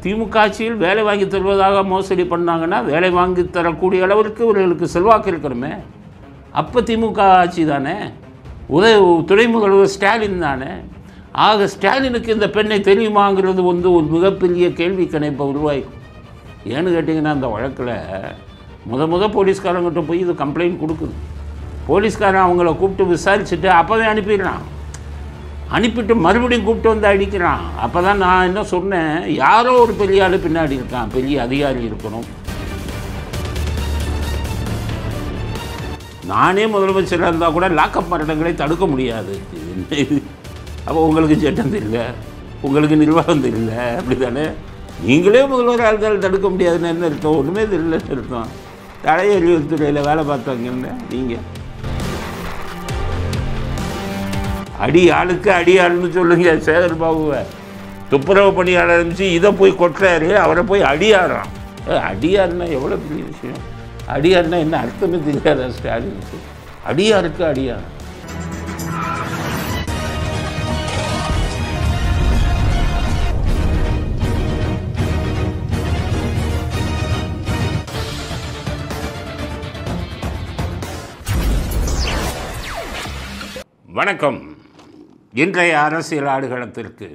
திமுக ஆட்சியில் வேலை வாங்கி தருவதாக மோசடி பண்ணாங்கன்னா வேலை வாங்கி தரக்கூடிய அளவிற்கு இவர்களுக்கு செல்வாக்கு இருக்கணுமே. அப்போ திமுக ஆட்சி தானே, துணை முதல்வர் ஸ்டாலின் தானே. ஆக ஸ்டாலினுக்கு இந்த பெண்ணை தெரியுமாங்கிறது வந்து ஒரு மிகப்பெரிய கேள்வி கணைப்பை உருவாக்கும். ஏன்னு கேட்டிங்கன்னா, அந்த வழக்கில் போலீஸ்காரங்கிட்ட போய் இது கம்ப்ளைண்ட் கொடுக்குது. போலீஸ்காரன் அவங்கள கூப்பிட்டு விசாரிச்சுட்டு அப்போவே அனுப்பிடுறான். அனுப்பிட்டு மறுபடியும் கூப்பிட்டு வந்து அடிக்கிறான். அப்போ தான் நான் என்ன சொன்னேன், யாரோ ஒரு பெரிய ஆள் பின்னாடி இருக்கான், பெரிய அதிகாரி இருக்கணும். நானே முதலமைச்சராக இருந்தால் கூட லாக்அப் மரணங்களை தடுக்க முடியாது. அப்போ உங்களுக்கு சட்டம் தெரியல, உங்களுக்கு நிர்வாகம் தெரியல, அப்படி தானே. நீங்களே முதல்வர் ஆள்கள் தடுக்க முடியாதுன்னு என்ன அர்த்தம்? ஒன்றுமே தெரியலன்னு அர்த்தம். தலையறிவுத்துறையில் வேலை பார்த்தவங்கன்னு நீங்கள் அடி ஆளுக்கு அடி ஆளுன்னு சொல்லுங்க. சேகர் பாபுவை துப்புரவு பணியாளர் இருந்துச்சு, இதை போய் கொட்டுறாரு, அவரை போய் அடியாடுறான். அடியாருன்னா எவ்வளோ பெரிய விஷயம். அடியாருன்னா என்ன அர்த்தமே தெரியாத ஸ்டாலினுக்கு. அடியாருக்கு அடியார். வணக்கம். இன்றைய அரசியல் ஆடுகளத்திற்கு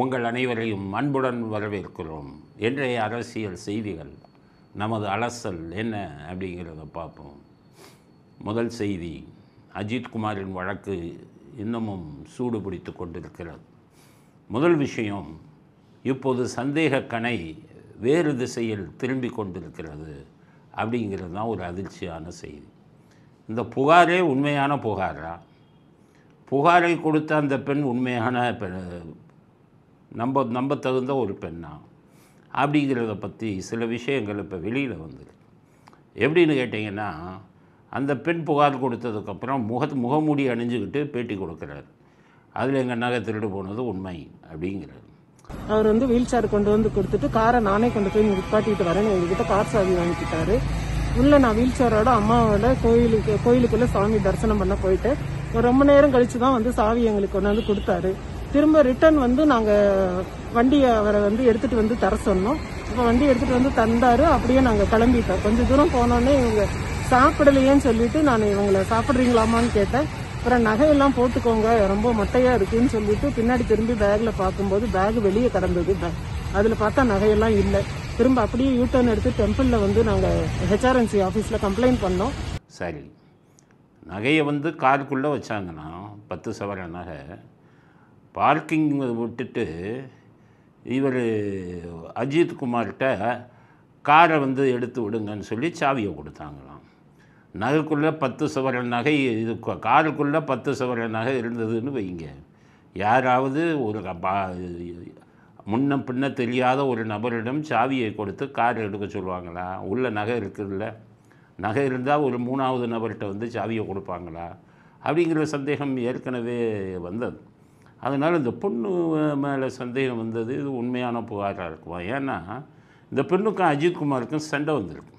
உங்கள் அனைவரையும் அன்புடன் வரவேற்கிறோம். இன்றைய அரசியல் செய்திகள், நமது அலசல் என்ன அப்படிங்கிறத பார்ப்போம். முதல் செய்தி, அஜித்குமாரின் வழக்கு இன்னமும் சூடு பிடித்து கொண்டிருக்கிறது. முதல் விஷயம், இப்போது சந்தேக கணை வேறு திசையில் திரும்பி கொண்டிருக்கிறது அப்படிங்கிறது தான் ஒரு அதிர்ச்சியான செய்தி. இந்த புகாரே உண்மையான புகாரா? புகாரை கொடுத்த அந்த பெண் உண்மையான நம்ப தகுந்த ஒரு பெண்ணா அப்படிங்கிறத பற்றி சில விஷயங்கள் இப்போ வெளியில் வந்துருக்கு. எப்படின்னு கேட்டிங்கன்னா, அந்த பெண் புகார் கொடுத்ததுக்கப்புறம் முகமூடி அணிஞ்சுக்கிட்டு பேட்டி கொடுக்குறாரு. அதில் எங்கள் நகை திருடு போனது உண்மை அப்படிங்கிறாரு. அவர் வந்து வீல் சேர் கொண்டு வந்து கொடுத்துட்டு காரை நானே கொண்டு போய் நிப்பாட்டிட்டு வரேன்னு எங்ககிட்ட கார் சாவி வாங்கிக்கிட்டாரு. உள்ள நான் வீல் சேரோட அம்மாவோட கோயிலுக்குள்ள சாமி தரிசனம் பண்ண போயிட்டு ரொம்ப நேரம் கழிச்சு தான் வந்து சாவி எங்களுக்கு கொண்டு வந்து கொடுத்தாரு. திரும்ப ரிட்டர்ன் வந்து நாங்கள் வண்டியை அவரை வந்து எடுத்துட்டு வந்து தர சொன்னோம். இப்போ வண்டி எடுத்துட்டு வந்து தந்தாரு. அப்படியே நாங்கள் கிளம்பிட்டோம். கொஞ்சம் தூரம் போனோடனே இவங்க சாப்பிடலையேன்னு சொல்லிட்டு நான் இவங்களை சாப்பிட்றீங்களாமான்னு கேட்டேன். அப்புறம் நகையெல்லாம் போட்டுக்கோங்க, ரொம்ப மொட்டையா இருக்குன்னு சொல்லிட்டு பின்னாடி திரும்பி பேக்ல பார்க்கும்போது பேக் வெளியே கடந்தது. அதில் பார்த்தா நகையெல்லாம் இல்லை. திரும்ப அப்படியே யூட்டர்ன் எடுத்து டெம்பிளில் வந்து நாங்கள் ஹெச்ஆர்என்சி ஆஃபீஸில் கம்ப்ளைண்ட் பண்ணோம். சரி, நகையை வந்து காருக்குள்ளே வச்சாங்கன்னா 10 சவர நகை, பார்க்கிங் விட்டுட்டு இவர் அஜித்குமார்கிட்ட காரை வந்து எடுத்து விடுங்கன்னு சொல்லி சாவியை கொடுத்தாங்களாம். நகைக்குள்ளே 10 சவர நகை, இது காருக்குள்ளே 10 சவர நகை இருந்ததுன்னு வைங்க. யாராவது ஒரு முன்ன பின்ன தெரியாத ஒரு நபரிடம் சாவியை கொடுத்து கார் எடுக்க சொல்லுவாங்களா? உள்ள நகை இருக்குதுல்ல, நகை இருந்தால் ஒரு 3வது நபர்கிட்ட வந்து சாவியை கொடுப்பாங்களா? அப்படிங்கிற சந்தேகம் ஏற்கனவே வந்தது. அதனால் இந்த பொண்ணு மேலே சந்தேகம் வந்தது. இது உண்மையான புகாராக இருக்குமா? ஏன்னா இந்த பெண்ணுக்கும் அஜித்குமாருக்கும் சண்டை வந்திருக்கு.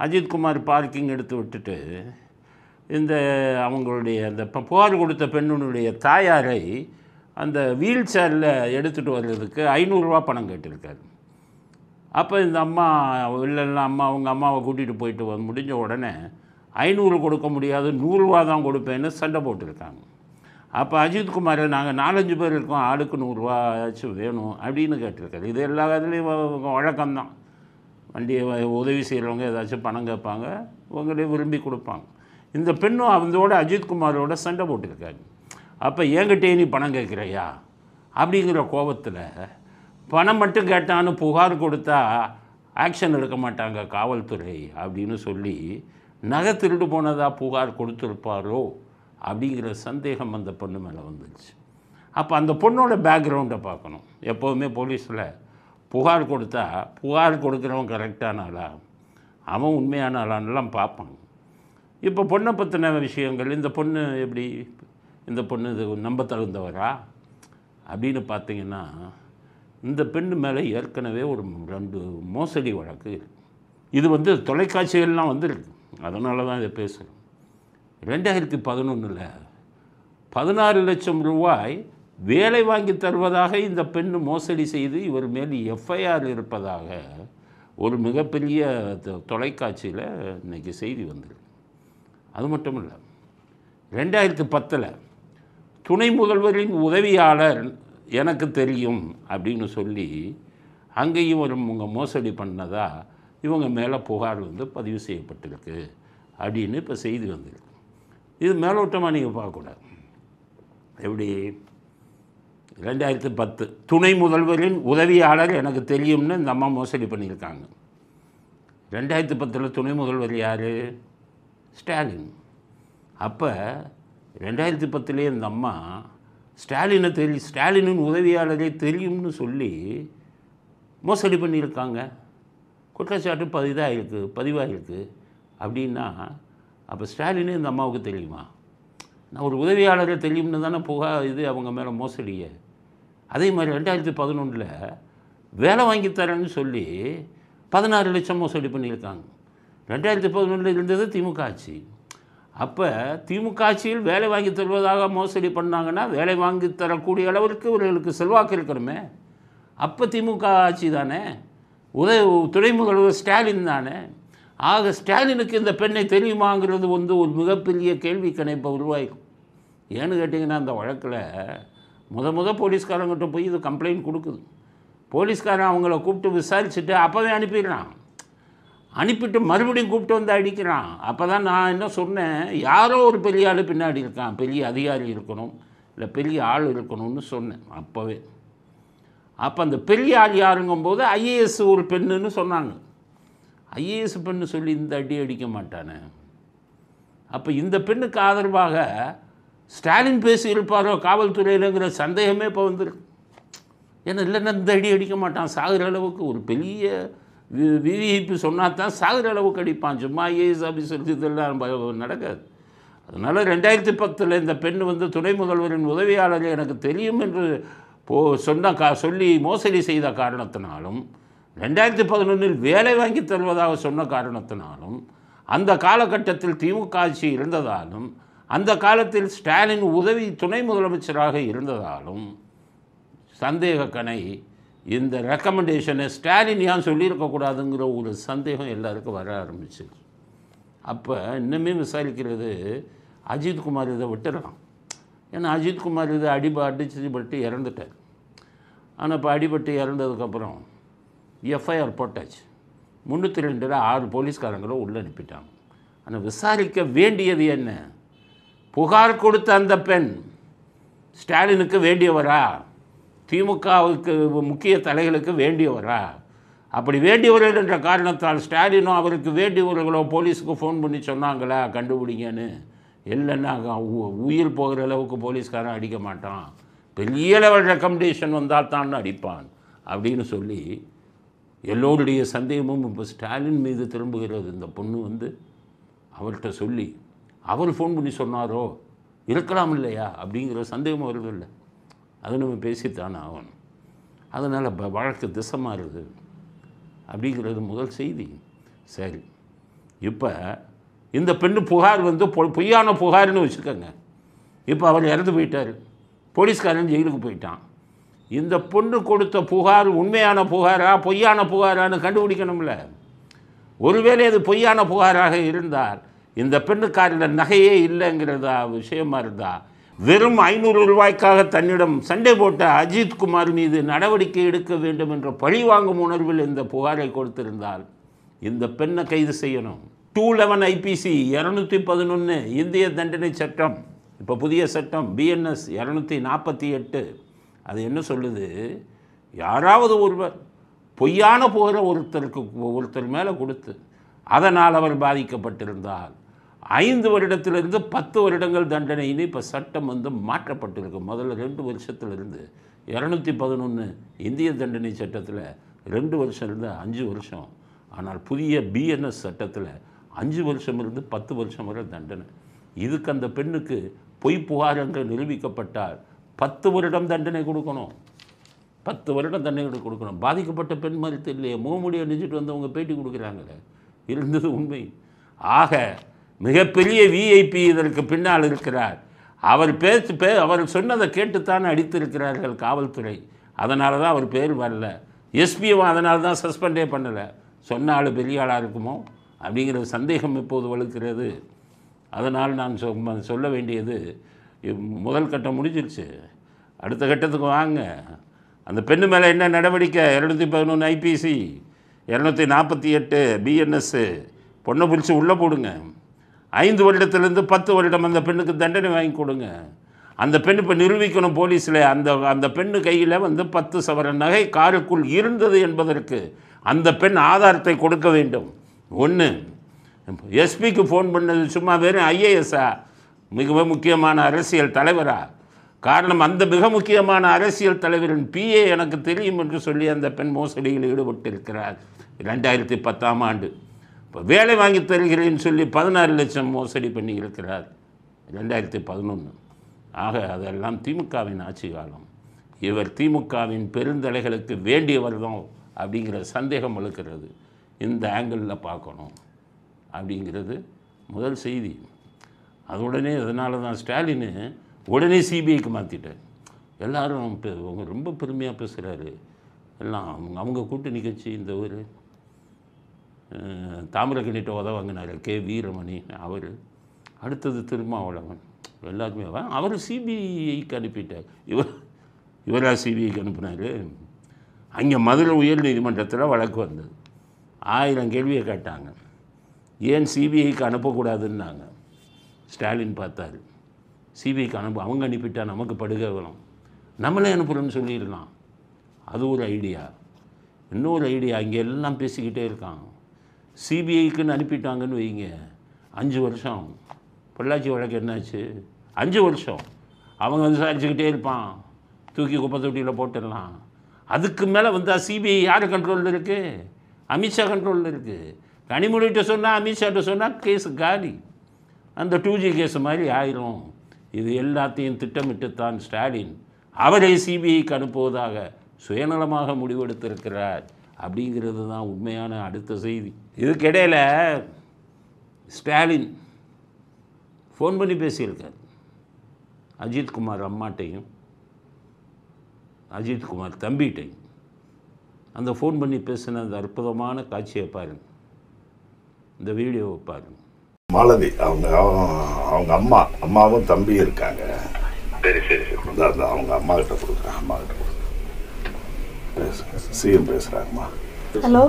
அஜித்குமார் பார்க்கிங் எடுத்து விட்டுட்டு அவங்களுடைய அந்த புகார் கொடுத்த பெண்ணுடைய தாயாரை அந்த வீல் சேரில் எடுத்துகிட்டு வர்றதுக்கு 500 ரூபா பணம் கேட்டிருக்காரு. அப்போ இந்த அம்மா இல்லைன்னா அவங்க அம்மாவை கூட்டிகிட்டு போயிட்டு முடிஞ்ச உடனே 500 கொடுக்க முடியாது, 100 ரூபா தான் கொடுப்பேன்னு சண்டை போட்டிருக்காங்க. அப்போ அஜித்குமார், நாங்கள் 4-5 பேர் இருக்கோம், ஆளுக்கு 100 ரூபா ஆச்சும் வேணும் அப்படின்னு கேட்டிருக்காரு. இது எல்லா இதுலேயும் வழக்கம்தான். வண்டியை உதவி செய்கிறவங்க ஏதாச்சும் பணம் கேட்பாங்க, இவங்களே விரும்பி கொடுப்பாங்க. இந்த பெண்ணும் அவங்களோட அஜித்குமாரோட சண்டை போட்டிருக்காரு. அப்போ என்கிட்டே நீ பணம் கேட்குறையா அப்படிங்கிற கோபத்தில், பணம் மட்டும் கேட்டான்னு புகார் கொடுத்தா ஆக்ஷன் எடுக்க மாட்டாங்க காவல்துறை அப்படின்னு சொல்லி நகை திருடு போனதாக புகார் கொடுத்துருப்பாரோ அப்படிங்கிற சந்தேகம் அந்த பொண்ணு மேலே வந்துடுச்சு. அப்போ அந்த பொண்ணோட பேக்ரவுண்டை பார்க்கணும். எப்போதுமே போலீஸில் புகார் கொடுத்தா புகார் கொடுக்குறவன் கரெக்டான ஆளா, அவன் உண்மையான ஆளான்லாம் பார்ப்பாங்க. இப்போ பொண்ணை பற்றின விஷயங்கள், இந்த பொண்ணு எப்படி, இந்த பொண்ணு இது நம்ப தகுந்தவரா அப்படின்னு பார்த்தீங்கன்னா, இந்த பெண்ணு மேலே ஏற்கனவே ஒரு 2 மோசடி வழக்கு இருக்குது. இது வந்து தொலைக்காட்சிகள்லாம் வந்துருக்கு, அதனால தான் இதை பேசுகிறேன். 2011 16 லட்சம் ரூபாய் வேலை வாங்கி தருவதாக இந்த பெண் மோசடி செய்து இவர் மேல் எஃப்ஐஆர் இருப்பதாக ஒரு மிகப்பெரிய தொலைக்காட்சியில் இன்றைக்கி செய்தி வந்தது. அது மட்டும் இல்லை, 2010 துணை முதல்வரின் உதவியாளர் எனக்கு தெரியும் அப்படின்னு சொல்லி அங்கேயும் ஒரு மோசடி பண்ணதா இவங்க மேலே புகார் பதிவு செய்யப்பட்டிருக்கு அப்படின்னு இப்போ செய்தி வந்திருக்கு. இது மேலோட்டமாக நீங்கள் பார்க்கக்கூடாது. எப்படி 2010 துணை முதல்வரின் உதவியாளர் எனக்கு தெரியும்னு இந்த அம்மா மோசடி பண்ணியிருக்காங்க. 2010 துணை முதல்வர் யார்? ஸ்டாலின். அப்போ 2010 இந்த அம்மா ஸ்டாலினின் உதவியாளரே தெரியும்னு சொல்லி மோசடி பண்ணியிருக்காங்க. குற்றச்சாட்டு பதிவாகிருக்கு. அப்படின்னா அப்போ ஸ்டாலினே இந்த அம்மாவுக்கு தெரியுமா? நான் ஒரு உதவியாளரே தெரியும்னு தானே இது அவங்க மேலே மோசடியை. அதே மாதிரி 2011 வேலை வாங்கி தரேன்னு சொல்லி 16 லட்சம் மோசடி பண்ணியிருக்காங்க. 2011 இருந்தது திமுக ஆட்சி. அப்போ திமுக ஆட்சியில் வேலை வாங்கி தருவதாக மோசடி பண்ணாங்கன்னா வேலை வாங்கி தரக்கூடிய அளவிற்கு இவர்களுக்கு செல்வாக்கு இருக்கணுமே. அப்போ திமுக ஆட்சி தானே, துணை முதல்வர் ஸ்டாலின் தானே. ஆக ஸ்டாலினுக்கு இந்த பெண்ணை தெரியுமாங்கிறது ஒரு மிகப்பெரிய கேள்வி கணைப்பை உருவாகும். ஏன்னு கேட்டிங்கன்னா, அந்த வழக்கில் போலீஸ்காரங்கிட்ட போய் இது கம்ப்ளைண்ட் கொடுக்குது. போலீஸ்காரன் அவங்கள கூப்பிட்டு விசாரிச்சுட்டு அப்போவே அனுப்பிட்டு மறுபடியும் கூப்பிட்டு வந்து அடிக்கிறான். அப்போ தான் நான் என்ன சொன்னேன், யாரோ ஒரு பெரிய ஆள் பின்னாடி இருக்கான், பெரிய அதிகாரி இருக்கணும், இல்லை பெரிய ஆள் இருக்கணும்னு சொன்னேன் அப்போவே. அப்போ அந்த பெரிய ஆள் யாருங்கும்போது ஐஏஎஸ் ஒரு பெண்ணுன்னு சொன்னாங்க. ஐஏஎஸ் பெண்ணு சொல்லி இந்த அடி அடிக்க மாட்டானே. அப்போ இந்த பெண்ணுக்கு ஆதரவாக ஸ்டாலின் பேசியிருப்பாரோ காவல்துறையிலங்கிற சந்தேகமே இப்போ வந்துருக்கு. ஏன்னா இல்லைன்னா இந்த அடி அடிக்க மாட்டான். சாகிற அளவுக்கு ஒரு பெரிய விவிஐபி சொன்னால் தான் சாகிற அளவுக்கு அடிப்பான். சும்மா ஐஏஎஸ் ஆஃபீஸர் இதெல்லாம் நடக்காது. அதனால் 2010 இந்த பெண் துணை முதல்வரின் உதவியாளர் எனக்கு தெரியும் என்று சொல்லி மோசடி செய்த காரணத்தினாலும், 2011 வேலை வாங்கி தருவதாக சொன்ன காரணத்தினாலும், அந்த காலகட்டத்தில் திமுக ஆட்சி இருந்ததாலும், அந்த காலத்தில் ஸ்டாலின் துணை முதலமைச்சராக இருந்ததாலும் சந்தேக கணை இந்த ரெக்கமெண்டேஷனை ஸ்டாலின் ஏன் சொல்லியிருக்கக்கூடாதுங்கிற ஒரு சந்தேகம் எல்லாருக்கும் வர ஆரம்பிச்சு. அப்போ இன்னுமே விசாரிக்கிறது அஜித்குமார் இதை விட்டுடலாம். ஏன்னா அஜித்குமார் இதை அடிபட்டு இறந்துட்டார். ஆனால் இப்போ அடிபட்டு இறந்ததுக்கப்புறம் எஃப்ஐஆர் போட்டாச்சு. 302 6 போலீஸ்காரங்களும் உள்ளே அனுப்பிட்டாங்க. ஆனால் விசாரிக்க வேண்டியது என்ன? புகார் கொடுத்த அந்த பெண் ஸ்டாலினுக்கு வேண்டியவரா? திமுகவுக்கு முக்கிய தலைகளுக்கு வேண்டியவரா? அப்படி வேண்டியவர்கள் என்ற காரணத்தால் ஸ்டாலினோ அவருக்கு வேண்டியவர்களோ போலீஸுக்கு ஃபோன் பண்ணி சொன்னாங்களா கண்டுபிடிங்கன்னு? இல்லைன்னா உயிர் போகிற அளவுக்கு போலீஸ்காரன் அடிக்க மாட்டான், பெரிய லெவல் ரெக்கமெண்டேஷன் வந்தால் தான் அடிப்பான் அப்படின்னு சொல்லி எல்லோருடைய சந்தேகமும் இப்போ ஸ்டாலின் மீது திரும்புகிறது. இந்த பொண்ணு அவர்கிட்ட சொல்லி அவர் ஃபோன் பண்ணி சொன்னாரோ இருக்கலாம் இல்லையா அப்படிங்கிற சந்தேகம் வருது இல்லை. அது நம்ம பேசித்தானே ஆகணும். அதனால் வழக்கு திசை மாறுது அப்படிங்கிறது முதல் செய்தி. சரி, இப்போ இந்த பெண்ணு புகார் பொய்யான புகார்னு வச்சுக்கோங்க. இப்போ அவர் இறந்து போயிட்டார், போலீஸ்காரன் ஜெயிலுக்கு போயிட்டான். இந்த பொண்ணு கொடுத்த புகார் உண்மையான புகாரா பொய்யான புகாரான்னு கண்டுபிடிக்கணும்ல. ஒருவேளை அது பொய்யான புகாராக இருந்தால் இந்த பெண்ணுக்காரில் நகையே இல்லைங்கிறதா விஷயமா இருந்தால், வெறும் 500 ரூபாய்க்காக தன்னிடம் சண்டை போட்ட அஜித்குமார் மீது நடவடிக்கை எடுக்க வேண்டும் என்ற பழிவாங்கும் உணர்வில் இந்த புகாரை கொடுத்திருந்தால் இந்த பெண்ணை கைது செய்யணும். 211 IPC 211 இந்திய தண்டனை சட்டம், இப்போ புதிய சட்டம் BNS 248. அது என்ன சொல்லுது? யாராவது ஒருவர் பொய்யான புகாரை ஒருத்தர் மேலே கொடுத்து அதனால் அவர் பாதிக்கப்பட்டிருந்தால் 5 வருடத்திலிருந்து 10 வருடங்கள் தண்டனைன்னு இப்போ சட்டம் மாற்றப்பட்டிருக்கு. முதல்ல 2 வருஷத்துலேருந்து 211 இந்திய தண்டனை சட்டத்தில் 2 வருஷம் இருந்து 5 வருஷம். ஆனால் புதிய BNS சட்டத்தில் 5 வருஷம் இருந்து 10 வருஷம் வரை தண்டனை. இதுக்கு அந்த பெண்ணுக்கு பொய் புகார் என்று நிரூபிக்கப்பட்டால் 10 வருடம் தண்டனை கொடுக்கணும். 10 வருடம் தண்டனை கொடுக்கணும். பாதிக்கப்பட்ட பெண் மாதிரி தெரியலையே, முகமூடி அணிஞ்சிட்டு வந்தவங்க பேட்டி கொடுக்குறாங்களே, இருந்தது உண்மை. ஆக மிகப்பெரிய VIP இதற்கு பின்னால் இருக்கிறார். அவர் சொன்னதை கேட்டுத்தான் அடித்திருக்கிறார்கள் காவல்துறை. அதனால தான் அவர் பேர் வரல. எஸ்பியும் அதனால தான் சஸ்பெண்டே பண்ணலை. சொன்ன ஆள் பெரிய ஆளாக இருக்குமோ அப்படிங்கிற சந்தேகம் இப்போது வலுக்கிறது. அதனால் நான் சொல்ல வேண்டியது, முதல் கட்டம் முடிஞ்சிருச்சு, அடுத்த கட்டத்துக்கு வாங்க. அந்த பெண்ணு மேலே என்ன நடவடிக்கை? 211 ஐபிசி, 248 பிஎன்எஸ், பொண்ணை பிடிச்சி உள்ளே போடுங்க. 5 வருடத்துலேருந்து 10 வருடம் அந்த பெண்ணுக்கு தண்டனை வாங்கி கொடுங்க. அந்த பெண் இப்போ நிரூபிக்கணும் போலீஸில். அந்த பெண்ணு கையில் 10 சவரன் நகை காருக்குள் இருந்தது என்பதற்கு அந்த பெண் ஆதாரத்தை கொடுக்க வேண்டும். ஒன்று, எஸ்பிக்கு ஃபோன் பண்ணது சும்மா வெறும் ஐஏஎஸ்ஸா, மிக முக்கியமான அரசியல் தலைவரா? காரணம், அந்த மிக முக்கியமான அரசியல் தலைவரின் பிஏ எனக்கு தெரியும் என்று சொல்லி அந்த பெண் மோசடியில் ஈடுபட்டிருக்கிறார் 2010ஆம் ஆண்டு. இப்போ வேலை வாங்கி தருகிறேன்னு சொல்லி 16 லட்சம் மோசடி பண்ணி இருக்கிறார் 2011. ஆக அதெல்லாம் திமுகவின் ஆட்சி காலம். இவர் திமுகவின் பெருந்தலைகளுக்கு வேண்டியவர் தான் அப்படிங்கிற சந்தேகம் வலுக்கிறது. இந்த ஆங்கிளில் பார்க்கணும் அப்படிங்கிறது முதல் செய்தி. அது உடனே அதனால தான் ஸ்டாலின் உடனே சிபிஐக்கு மாற்றிட்டார். எல்லோரும் அவங்க ரொம்ப பெருமையாக பேசுகிறாரு. எல்லாம் அவங்க கூட்டணி கட்சி இந்த ஊர் தாமிரக்கணிட்ட உதவாங்கினார் கே வீரமணி, அவர் அடுத்தது திருமாவளவன், எல்லாருமே அவர் சிபிஐக்கு அனுப்பிட்டார். இவராக சிபிஐக்கு அனுப்பினார். அங்கே மதுரை உயர் நீதிமன்றத்தில் வழக்கு வந்தது. 1000 கேள்வியை கேட்டாங்க. ஏன் சிபிஐக்கு அனுப்பக்கூடாதுன்னாங்க. ஸ்டாலின் பார்த்தாரு, சிபிஐக்கு அவங்க அனுப்பிட்டா நமக்கு படுகை வேணும், நம்மளே அனுப்புகிறோன்னு சொல்லிடலாம். அது ஒரு ஐடியா. இன்னொரு ஐடியா, இங்கே எல்லாம் பேசிக்கிட்டே இருக்கான். சிபிஐக்குன்னு அனுப்பிட்டாங்கன்னு வைங்க, 5 வருஷம். பொள்ளாச்சி வழக்கு என்னாச்சு? 5 வருஷம் அவங்க விசாரிச்சுக்கிட்டே இருப்பான். தூக்கி குப்பை தொட்டியில் போட்டுடலாம். அதுக்கு மேலே வந்தால் சிபிஐ யார் கண்ட்ரோலில் இருக்குது? அமித்ஷா கண்ட்ரோலில் இருக்குது. கனிமொழிகிட்ட சொன்னால், அமித்ஷாட்ட சொன்னால் கேஸு காலி. அந்த 2G கேஸ் மாதிரி ஆயிரும். இது எல்லாத்தையும் திட்டமிட்டுத்தான் ஸ்டாலின் அவரை சிபிஐக்கு அனுப்புவதாக சுயநலமாக முடிவெடுத்திருக்கிறார். அப்படிங்கிறது தான் உண்மையான அடுத்த செய்தி. இதுக்கிடையில் ஸ்டாலின் ஃபோன் பண்ணி பேசியிருக்கார் அஜித்குமார் அம்மாட்டையும் அஜித்குமார் தம்பிகிட்டையும். அந்த ஃபோன் பண்ணி பேசின அந்த அற்புதமான காட்சியை பாருங்கள், இந்த வீடியோவை பாருங்கள். மாலதி அவங்க அம்மாவும் தம்பியும் இருக்காங்க. சரி சரி சரி. அவங்க அம்மா கிட்ட கொடுக்குறேன். அம்மா கிட்ட கொடுக்குறேன். சிஎம் பேசுகிறாங்கம்மா. ஹலோ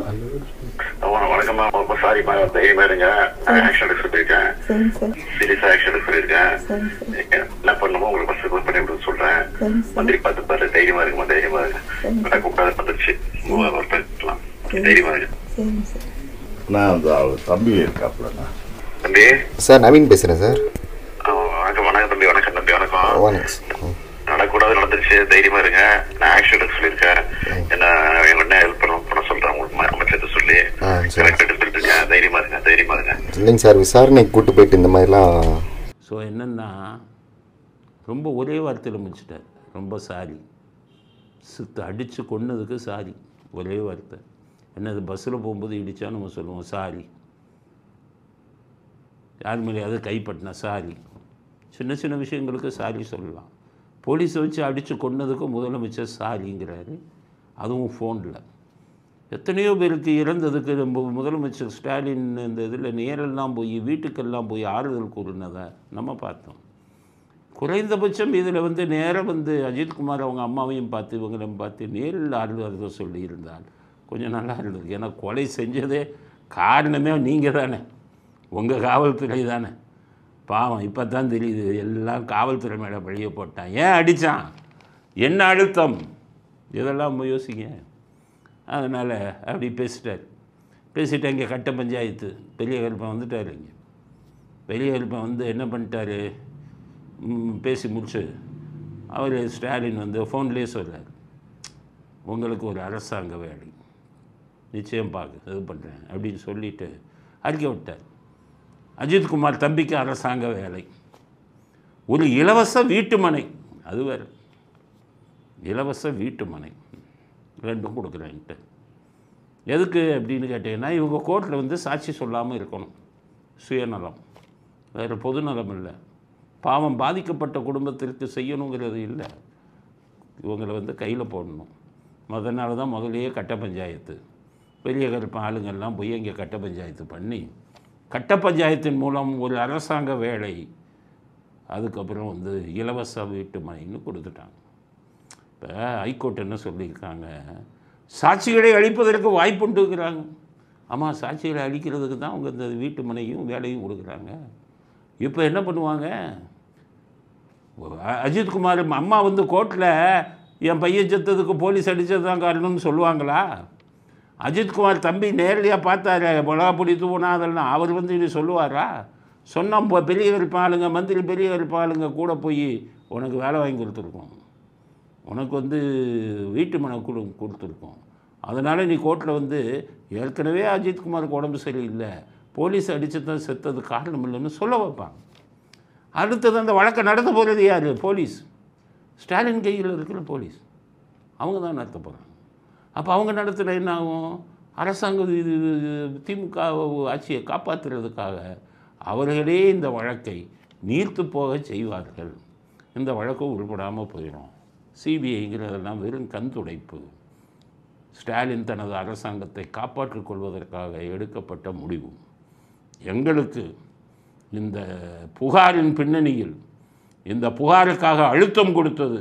வணக்கம்மா. ரொம்ப சாரிம்மா, தைரியமா இருங்க. ஆக்ஷன் எடுக்க சொல்லியிருக்கேன். சீரியஸா ஆக்ஷன் எடுக்க சொல்லியிருக்கேன். என்ன பண்ணுமோ உங்களுக்கு பஸ் பண்ணி விட சொல்றேன். மந்திரி பார்த்து பாரு. தைரியமா இருக்குமா? தைரியமா இருக்கு. கூப்பிடாத வந்துருச்சு. தைரியமா இருக்கு. நான் அந்த தம்பி இருக்காப்புலண்ணா. தம்பி சார், நவீன் பேசுகிறேன் சார். வணக்கம். வணக்கம் தம்பி. வணக்கம் தம்பி. வணக்கம். நடக்கூடாது, நடந்துருச்சு. தைரியமா இருங்க. நான் ஆக்ஷன் எடுக்க சொல்லியிருக்கேன். என்ன ஹெல்ப் பண்ண சொல்றேன் உங்களுக்கு அமைச்சர் சொல்லி. எடுத்துருங்க. தைரியமா இருங்க. தைரியமா இருங்க. இல்லைங்க சார், விசாரணைக்கு கூட்டு போயிட்டு இந்த மாதிரிலாம். ஸோ என்னென்னா, ரொம்ப ஒரே வார்த்தையில் முடிச்சிட்டார். ரொம்ப சாரி, அடித்து கொன்னதுக்கு சாரி, ஒரே வார்த்தை. என்னது, பஸ்ஸில் போகும்போது இடித்தா நம்ம சொல்லுவோம் சாரி. யார் மேலேயாவது கைப்பற்றினா சாரி. சின்ன சின்ன விஷயங்களுக்கு சாரி சொல்லலாம். போலீஸை வச்சு அடித்து கொன்னதுக்கு முதலமைச்சர் சாரிங்கிறாரு, அதுவும் ஃபோனில். எத்தனையோ பேருக்கு இறந்ததுக்கு முதலமைச்சர் ஸ்டாலின் இந்த இதில் நேரெல்லாம் போய் வீட்டுக்கெல்லாம் போய் ஆறுதல் கூறினதை நம்ம பார்த்தோம். குறைந்தபட்சம் இதில் நேராக அஜித்குமார் அவங்க அம்மாவையும் பார்த்து இவங்களையும் பார்த்து நேரில் ஆறுதல் சொல்லியிருந்தால் கொஞ்சம் நல்லா இருந்தது. ஏன்னா கொலை செஞ்சதே காரணமே நீங்கள் தானே, உங்கள் காவல்துறை தானே. பாவம், இப்போ தான் தெரியுது எல்லாம் காவல்துறை மேலே பழிய போட்டான். ஏன் அடித்தான், என்ன அழுத்தம், இதெல்லாம் யோசிங்க. அதனால் அப்படி பேசிட்டு இங்கே கட்ட பஞ்சாயத்து பெரிய கருப்பன் வந்துட்டார். இங்கே பெரிய கருப்பன் என்ன பண்ணிட்டார், பேசி முடிச்சு அவர் ஸ்டாலின் ஃபோன்லேயே சொல்கிறார், உங்களுக்கு ஒரு அரசாங்க வேலை நிச்சயம் இது பண்ணுறேன் அப்படின்னு சொல்லிவிட்டு அறிக்கை விட்டார். அஜித்குமார் தம்பிக்கு அரசாங்க வேலை, ஒரு இலவச வீட்டுமனை, அது வேறு, இலவச வீட்டுமனை 2 கொடுக்குறேன்ட்டு. எதுக்கு அப்படின்னு கேட்டிங்கன்னா, இவங்க கோர்ட்டில் சாட்சி சொல்லாமல் இருக்கணும். சுயநலம், வேறு பொதுநலம் இல்லை. பாவம் பாதிக்கப்பட்ட குடும்பத்திற்கு செய்யணுங்கிறது இல்லை. இவங்களை வந்து கையில் போடணும். நாள் தான் முதலையே கட்ட பஞ்சாயத்து, பெரிய கருப்பு ஆளுங்கள்லாம் போய் இங்கே கட்ட பஞ்சாயத்து பண்ணி, கட்ட பஞ்சாயத்தின் மூலம் ஒரு அரசாங்க வேலை, அதுக்கப்புறம் வந்து இலவச வீட்டு மனைன்னு கொடுத்துட்டாங்க. இப்போ ஹைகோர்ட் என்ன சொல்லியிருக்காங்க, சாட்சிகளை அழிப்பதற்கு வாய்ப்புண்டுங்கிறாங்க. ஆமாம், சாட்சிகளை அழிக்கிறதுக்கு தான் அவங்க இந்த வீட்டு மனையும் வேலையும் கொடுக்குறாங்க. இப்போ என்ன பண்ணுவாங்க, அஜித்குமார் அம்மா வந்து கோர்ட்டில் என் பையன் செத்ததுக்கு போலீஸ் அடித்தது தான் காரணம்னு சொல்லுவாங்களா? அஜித்குமார் தம்பி நேரடியாக பார்த்தாரு, மிளகா பொடி தூணா அதெல்லாம், அவர் வந்து இது சொல்லுவாரா? சொன்னால் பெரிய இருப்பாளுங்க, மந்திரி பெரிய இருப்பாளுங்க கூட போய் உனக்கு வேலை வாங்கி கொடுத்துருக்கோம், உனக்கு வந்து வீட்டு மனை கொடுத்துருக்கோம். அதனால் நீ கோர்ட்டில் வந்து ஏற்கனவே அஜித்குமாருக்கு உடம்பு சரியில்லை, போலீஸ் அடித்து தான் செத்தது காரணம் இல்லைன்னு சொல்ல வைப்பாங்க. அடுத்தது அந்த வழக்கை நடத்த போகிறது யார்? போலீஸ். ஸ்டாலின் கையில் இருக்கிற போலீஸ் அவங்க தான் நடத்த போகிறாங்க. அப்போ அவங்க நடத்துகிற என்ன ஆகும், அரசாங்கம் இது திமுக ஆட்சியை காப்பாற்றுறதுக்காக அவர்களே இந்த வழக்கை நீர்த்து போக செய்வார்கள். இந்த வழக்கும் உருப்படாமல் போயிடும். சிபிஐங்கிறதெல்லாம் வெறும் கண் துடைப்பு. ஸ்டாலின் தனது அரசாங்கத்தை காப்பாற்றிக் கொள்வதற்காக எடுக்கப்பட்ட முடிவு. எங்களுக்கு இந்த புகாரின் பின்னணியில் இந்த புகாருக்காக அழுத்தம் கொடுத்தது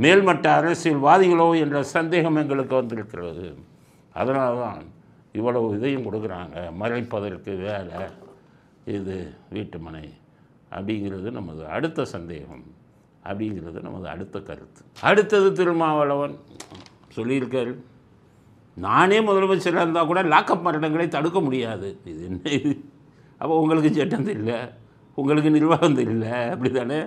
மேல்மட்ட அரசியல்வாதிகளோ என்ற சந்தேகம் எங்களுக்கு வந்திருக்கிறது. அதனால தான் இவ்வளவு இதையும் கொடுக்குறாங்க, மறைப்பதற்கு வேலை, இது வீட்டு மனை அப்படிங்கிறது நமது அடுத்த சந்தேகம், அப்படிங்கிறது நமது அடுத்த கருத்து. அடுத்தது திருமாவளவன் சொல்லியிருக்காரு, நானே முதலமைச்சராக இருந்தால் கூட லாக்அப் மரணங்களை தடுக்க முடியாது. இது என்ன இது? அப்போ உங்களுக்கு சட்டம் இல்லை, உங்களுக்கு நிர்வாகம் இல்லை, அப்படி தானே?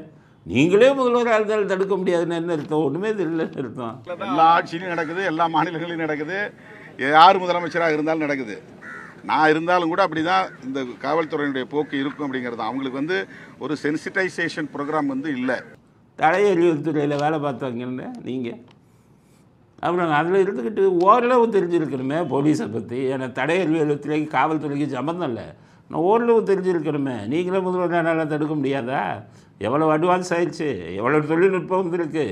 நீங்களே முதல்வராக இருந்தாலும் தடுக்க முடியாதுன்னு என்ன அர்த்தம்? ஒன்றுமே இல்லைன்னு அர்த்தம். எல்லா ஆட்சியிலும் நடக்குது, எல்லா மாநிலங்களிலும் நடக்குது, யார் முதலமைச்சராக இருந்தாலும் நடக்குது. நான் இருந்தாலும் கூட அப்படி தான் இந்த காவல்துறையினுடைய போக்கு இருக்கும் அப்படிங்கிறது. அவங்களுக்கு வந்து ஒரு சென்சிட்டைசேஷன் ப்ரோக்ராம் வந்து இல்லை. தடையறிவுத்துறையில் வேலை பார்த்தவங்கன்னு நீங்கள் அப்புறம் அதில் இருந்துக்கிட்டு ஓரளவு தெரிஞ்சிருக்கணுமே போலீஸை பற்றி. ஏன்னா தடையறிவுத்துறைக்கு காவல்துறைக்கு சம்மந்தம் இல்லை, நான் ஓரளவு தெரிஞ்சிருக்கணுமே. நீங்களே முதல்வரால தடுக்க முடியாதா? எவ்வளோ அட்வான்ஸ் ஆயிடுச்சு, எவ்வளோ தொழில்நுட்பம் வந்துருக்கு.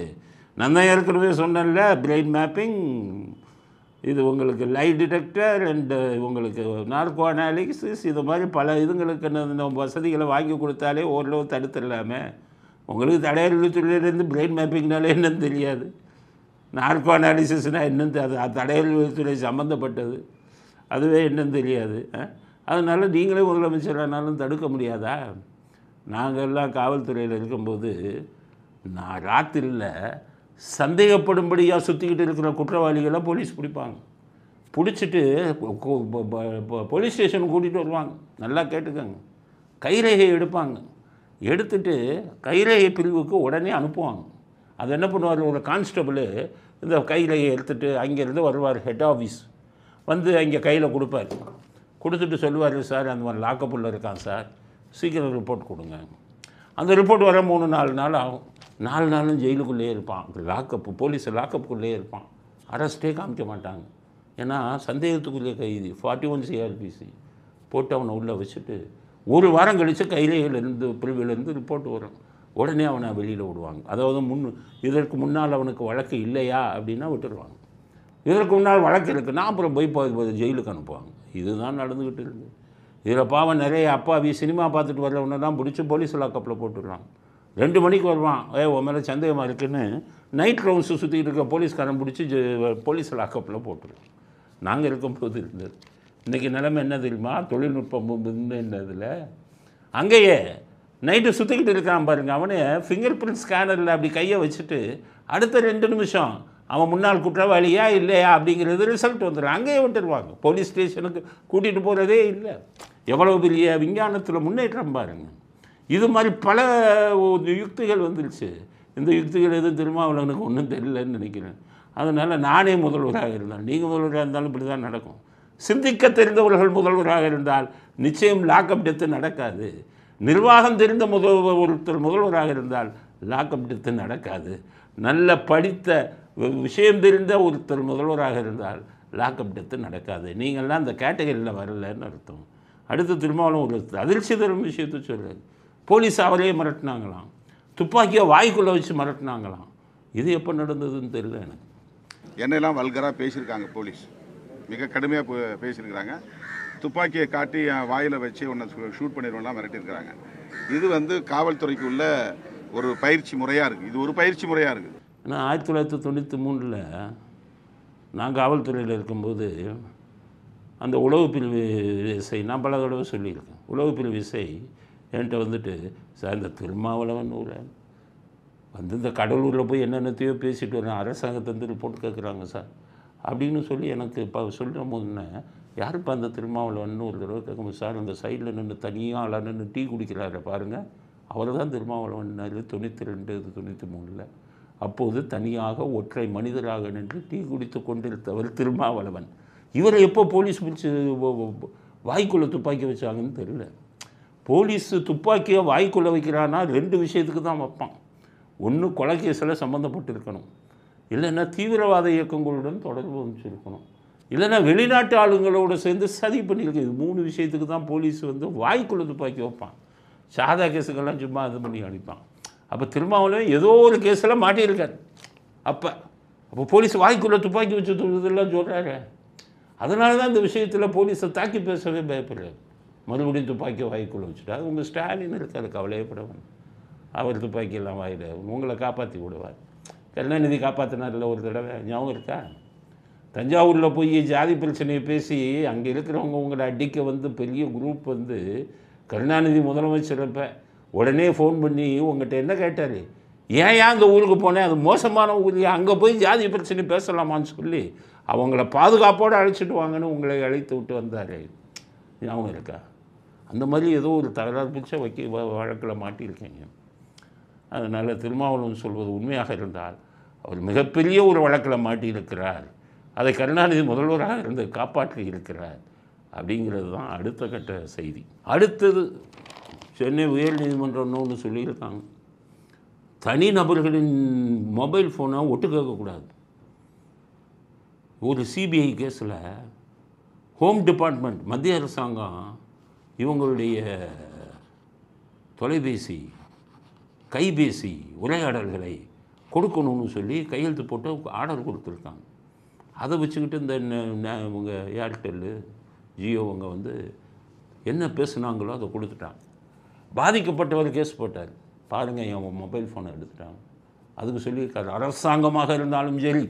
நான் தான் ஏற்கனவே சொன்னேன்ல, பிரெயின் மேப்பிங், இது உங்களுக்கு லை டிடெக்டர் அண்டு உங்களுக்கு நார்கோ அனாலிசிஸ், இது மாதிரி பல இதுங்களுக்கு வசதிகளை வாங்கி கொடுத்தாலே ஓரளவு தடுத்துடலாமே. உங்களுக்கு தடையறிவுத்துறையிலேருந்து பிரெயின் மேப்பிங்னாலே என்னன்னு தெரியாது, நார்கோ அனாலிசிஸ்னால் என்னன்னு அது தடையறிவுத்துறை சம்மந்தப்பட்டது, அதுவே என்னன்னு தெரியாது. அதனால் நீங்களே முதலமைச்சரானாலும் தடுக்க முடியாதா? நாங்கள் எல்லாம் காவல்துறையில் இருக்கும்போது நான் ராத்திரியில் சந்தேகப்படும்படியாக சுற்றிக்கிட்டு இருக்கிற குற்றவாளிகளை போலீஸ் பிடிப்பாங்க. பிடிச்சிட்டு போலீஸ் ஸ்டேஷனுக்கு கூட்டிகிட்டு வருவாங்க. நல்லா கேட்டுக்கோங்க. கைரேகை எடுப்பாங்க, எடுத்துட்டு கைரேகை பிரிவுக்கு உடனே அனுப்புவாங்க. அது என்ன பண்ணுவார், ஒரு கான்ஸ்டபிள் இந்த கைரேகையை எடுத்துகிட்டு அங்கேருந்து வருவார், ஹெட் ஆஃபீஸ் வந்து அங்கே கையில் கொடுப்பார். கொடுத்துட்டு சொல்லுவார், சார் அந்த மாதிரி லாக்கப்புள்ள இருக்கான் சார், சீக்கிரம் ரிப்போர்ட் கொடுங்க. அந்த ரிப்போர்ட் வர 3-4 நாள் ஆகும். 4 நாளும் ஜெயிலுக்குள்ளேயே இருப்பான், லாக்கப்பு, போலீஸ் லாக்கப்புக்குள்ளேயே இருப்பான். அரெஸ்ட்டே காமிக்க மாட்டாங்க. ஏன்னா சந்தேகத்துக்குள்ளே கைதி 41 CRPC போட்டு அவனை உள்ளே வச்சுட்டு 1 வாரம் கழித்து கைரேகையிலேருந்து பிரிவிலேருந்து ரிப்போர்ட் வரும், உடனே அவனை வெளியில் விடுவாங்க. அதாவது இதற்கு முன்னால் அவனுக்கு வழக்கு இல்லையா அப்படின்னா விட்டுருவாங்க. இதற்கு முன்னால் வழக்கு இருக்குன்னா அப்புறம் போய் ஜெயிலுக்கு அனுப்புவாங்க. இதுதான் நடந்துக்கிட்டு இருக்குது. இதில் பாவம் நிறைய அப்பாவி சினிமா பார்த்துட்டு வரவனை தான் பிடிச்சி போலீஸ் லாக்கப்பில் போட்டுடுறாங்க. 2 மணிக்கு வருவான், உன் மேலே சந்தேகமாக இருக்குன்னு நைட் ரவுண்ட்ஸு சுற்றிட்டு இருக்க போலீஸ்காரன் பிடிச்சி போலீஸ் லாக்கப்பில் போட்டுருவோம். நாங்கள் இருக்கும்போது இருந்தது. இன்றைக்கி நிலைமை என்ன தெரியுமா, தொழில்நுட்பம் என்னதில் அங்கேயே நைட்டு சுற்றிக்கிட்டு இருக்கான் பாருங்கள், அவனே ஃபிங்கர் பிரிண்ட் ஸ்கேனரில் அப்படி கையை வச்சுட்டு அடுத்த 2 நிமிஷம் அவன் முன்னாள் குற்றவாளியா இல்லையா அப்படிங்கிறது ரிசல்ட் வந்துடும். அங்கேயே விட்டுருவாங்க, போலீஸ் ஸ்டேஷனுக்கு கூட்டிகிட்டு போகிறதே இல்லை. எவ்வளோ பெரிய விஞ்ஞானத்தில் முன்னேற்றம் பாருங்கள். இது மாதிரி பல யுக்திகள் வந்துருச்சு. இந்த யுக்திகள் எதுவும் திருமாவளவனுக்கு ஒன்றும் தெரியலன்னு நினைக்கிறேன். அதனால் நானே முதல்வராக இருந்தால், நீங்கள் முதல்வராக இருந்தாலும் இப்படி தான் நடக்கும். சிந்திக்க தெரிந்தவர்கள் முதல்வராக இருந்தால் நிச்சயம் லாக்அப் டெத்து நடக்காது. நிர்வாகம் தெரிந்த ஒருத்தர் முதல்வராக இருந்தால் லாக்அப் டெத்து நடக்காது. நல்ல படித்த விஷயம் தெரிந்த ஒருத்தர் முதல்வராக இருந்தால் லாக்அப் டெத்து நடக்காது. நீங்கள்லாம் அந்த கேட்டகரியில் வரலன்னு அர்த்தம். அடுத்து திருமாவளவன் ஒரு அதிர்ச்சி தரும் விஷயத்தை சொல்கிறார். போலீஸ் அவரையே மிரட்டினாங்களாம், துப்பாக்கியை வாய்க்குள்ளே வச்சு மிரட்டினாங்களாம். இது எப்போ நடந்ததுன்னு தெரியல எனக்கு. என்னெல்லாம் வல்கராக பேசியிருக்காங்க போலீஸ், மிக கடுமையாக பேசியிருக்கிறாங்க. துப்பாக்கியை காட்டி வாயில் வச்சு ஒன்று ஷூட் பண்ணிடுவோம்லாம் மிரட்டியிருக்கிறாங்க. இது வந்து காவல்துறைக்கு உள்ள ஒரு பயிற்சி முறையாக இருக்குது. இது ஒரு பயிற்சி முறையாக இருக்குது. ஏன்னா 1993 நான் காவல்துறையில் இருக்கும்போது அந்த உளவு பிரிவு இசை நான் பல தடவை சொல்லியிருக்கேன். உளவு பிரிவு இசை என்கிட்ட வந்துட்டு, சார் இந்த திருமாவளவன் வந்து இந்த கடலூரில் போய் என்னென்னத்தையோ பேசிட்டு வரேன், அரசாங்கத்தை ரிப்போர்ட் கேட்குறாங்க சார் அப்படின்னு சொல்லி எனக்கு இப்போ சொல்கிற போதுன்னு, யாருப்பா அந்த திருமாவளவன் ஒரு தடவை கேட்கும்போது, சார் அந்த சைடில் நின்று தனியாக நின்று டீ குடிக்கிறாரு பாருங்கள், அவர் தான் திருமாவளவன் 92 93 அப்போது தனியாக ஒற்றை மனிதராக நின்று டீ குடித்து கொண்டிருந்தவர் திருமாவளவன். இவரை எப்போ போலீஸ் பிடிச்சி வாய்க்குள்ளே துப்பாக்கி வச்சாங்கன்னு தெரியல. போலீஸ் துப்பாக்கியை வாய்க்குள்ளே வைக்கிறான்னா 2 விஷயத்துக்கு தான் வைப்பான். ஒன்று கொலை கேஸில் சம்மந்தப்பட்டிருக்கணும், இல்லைன்னா தீவிரவாத இயக்கங்களுடன் தொடர்பு வச்சுருக்கணும், இல்லைன்னா வெளிநாட்டு ஆளுங்களோடு சேர்ந்து சதி பண்ணியிருக்கு. இது 3 விஷயத்துக்கு தான் போலீஸ் வந்து வாய்க்குள்ளே துப்பாக்கி வைப்பான். சாதா கேஸுக்கெல்லாம் சும்மா இது பண்ணி அடிப்பான். அப்போ திருமாவளவன் ஏதோ ஒரு கேஸில் மாட்டியிருக்கார். அப்போ போலீஸ் வாய்க்குள்ளே துப்பாக்கி வச்சு இதெல்லாம் சொல்கிறாரு. அதனால தான் இந்த விஷயத்தில் போலீஸை தாக்கி பேசவே பயப்படுறாரு. மறுபடியும் துப்பாக்கியை வாய்க்குள்ளே வச்சுட்டு, அது உங்கள் ஸ்டாலின் இருக்காரு, கவலையப்படவன். அவர் துப்பாக்கியெல்லாம் வாயிட உங்களை காப்பாற்றி விடுவார். கருணாநிதி காப்பாற்றினார்ல ஒரு தடவை, ஞாபகம் இருக்கா? தஞ்சாவூரில் போய் ஜாதி பிரச்சனையை பேசி அங்கே இருக்கிறவங்க உங்களை அடிக்க வந்து பெரிய குரூப் வந்து கருணாநிதி முதலமைச்சரப்ப உடனே ஃபோன் பண்ணி உங்கள்கிட்ட என்ன கேட்டார், ஏன் அந்த ஊருக்கு போனேன், அது மோசமான ஊர், அங்கே போய் ஜாதி பிரச்சனை பேசலாமான்னு சொல்லி அவங்கள பாதுகாப்போடு அழைச்சிட்டு வாங்கன்னு உங்களை அழைத்து விட்டு வந்தார். ஞாபகம் இருக்கா? அந்த மாதிரி ஏதோ ஒரு தகராறு பிடிச்ச வழக்கில் மாட்டியிருக்கீங்க. அதனால் திருமாவளவன் சொல்வது உண்மையாக இருந்தால் அவர் மிகப்பெரிய ஒரு வழக்கில் மாட்டியிருக்கிறார், அதை கருணாநிதி முதல்வராக இருந்து காப்பாற்றி இருக்கிறார் அப்படிங்கிறது தான் அடுத்த கட்ட செய்தி. அடுத்தது சென்னை உயர்நீதிமன்றம் ஒன்று சொல்லியிருக்காங்க, தனிநபர்களின் மொபைல் ஃபோனை ஒட்டு கேட்கக்கூடாது. ஒரு சிபிஐ கேஸில் ஹோம் டிபார்ட்மெண்ட் மத்திய அரசாங்கம் இவங்களுடைய தொலைபேசி கைபேசி உரையாடல்களை கொடுக்கணும்னு சொல்லி கையெழுத்து போட்டு ஆர்டர் கொடுத்துருக்காங்க. அதை வச்சுக்கிட்டு இந்த இவங்க ஏர்டெல்லு ஜியோவங்க வந்து என்ன பேசுனாங்களோ அதை கொடுத்துட்டாங்க. பாதிக்கப்பட்டவர் கேஸ் போட்டார், பாருங்கள் என் மொபைல் ஃபோனை எடுத்துட்டாங்க. அதுக்கு சொல்லியிருக்காரு, அரசாங்கமாக இருந்தாலும் சரி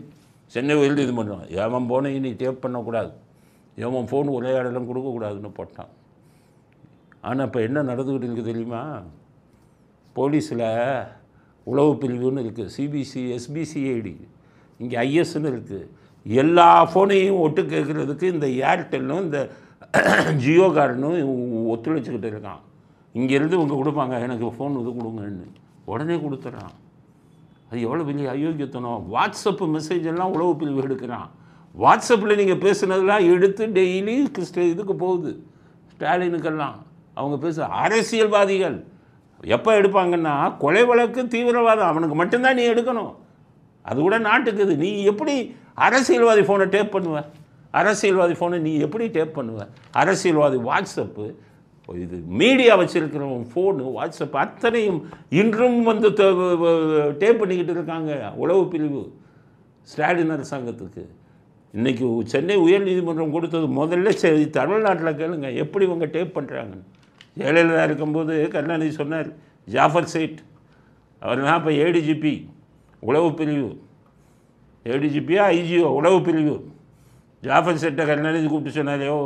சென்னை உயர்நீதிமன்றம் எவன் ஃபோனை இனி டேப் பண்ணக்கூடாது, எவன் ஃபோன் உரையாடலும் கொடுக்கக்கூடாதுன்னு போட்டான். ஆனால் இப்போ என்ன நடந்துக்கிட்டு இருக்குது தெரியுமா? போலீஸில் உளவு பிரிவுன்னு இருக்குது, சிபிசி எஸ்பிசிஐடி, இங்கே ஐஎஸ்ன்னு இருக்குது. எல்லா ஃபோனையும் ஒட்டு கேட்குறதுக்கு இந்த ஏர்டெல்லும் இந்த ஜியோகாரனும் ஒத்துழைச்சிக்கிட்டு இருக்கான். இங்கேருந்து இவங்க கொடுப்பாங்க, எனக்கு ஃபோன் இது கொடுங்கன்னு, உடனே கொடுத்துட்றான். அது எவ்வளோ பெரிய அயோக்கியத்தனம். வாட்ஸ்அப்பு மெசேஜ் எல்லாம் உளவு பிரிவு எடுக்கிறான். வாட்ஸ்அப்பில் நீங்கள் பேசுனதெல்லாம் எடுத்து டெய்லி இதுக்கு போகுது, ஸ்டாலினுக்கெல்லாம். அவங்க அரசியல்வாதிகள் எப்போ எடுப்பாங்கன்னா, கொலை வழக்கு தீவிரவாதம் அவனுக்கு மட்டும்தான் நீ எடுக்கணும், அது கூட நாட்டுக்கு இது. நீ எப்படி அரசியல்வாதி ஃபோனை டேப் பண்ணுவ? அரசியல்வாதி ஃபோனை நீ எப்படி டேப் பண்ணுவ? அரசியல்வாதி வாட்ஸ்அப்பு, இது மீடியா வச்சுருக்கிறவன் ஃபோனு வாட்ஸ்அப் அத்தனையும் இன்றும் வந்து டேப் பண்ணிக்கிட்டு இருக்காங்க உளவு பிரிவு ஸ்டாலின் அரசாங்கத்துக்கு. இன்றைக்கி சென்னை உயர்நீதிமன்றம் கொடுத்தது முதல்ல சரி, தமிழ்நாட்டில் கேளுங்க எப்படி இவங்க டேப் பண்ணுறாங்கன்னு. ஜெயலலிதா இருக்கும்போது கருணாநிதி சொன்னார், ஜாஃபர் சேட் அவர் தான் இப்போ ஏடிஜிபி உளவு பிரிவு, ஏடிஜிபியா ஐஜிஓ உளவு பிரிவு. ஜாஃபர் சேட்டை கருணாநிதி கூப்பிட்டு சொன்னாரையோ,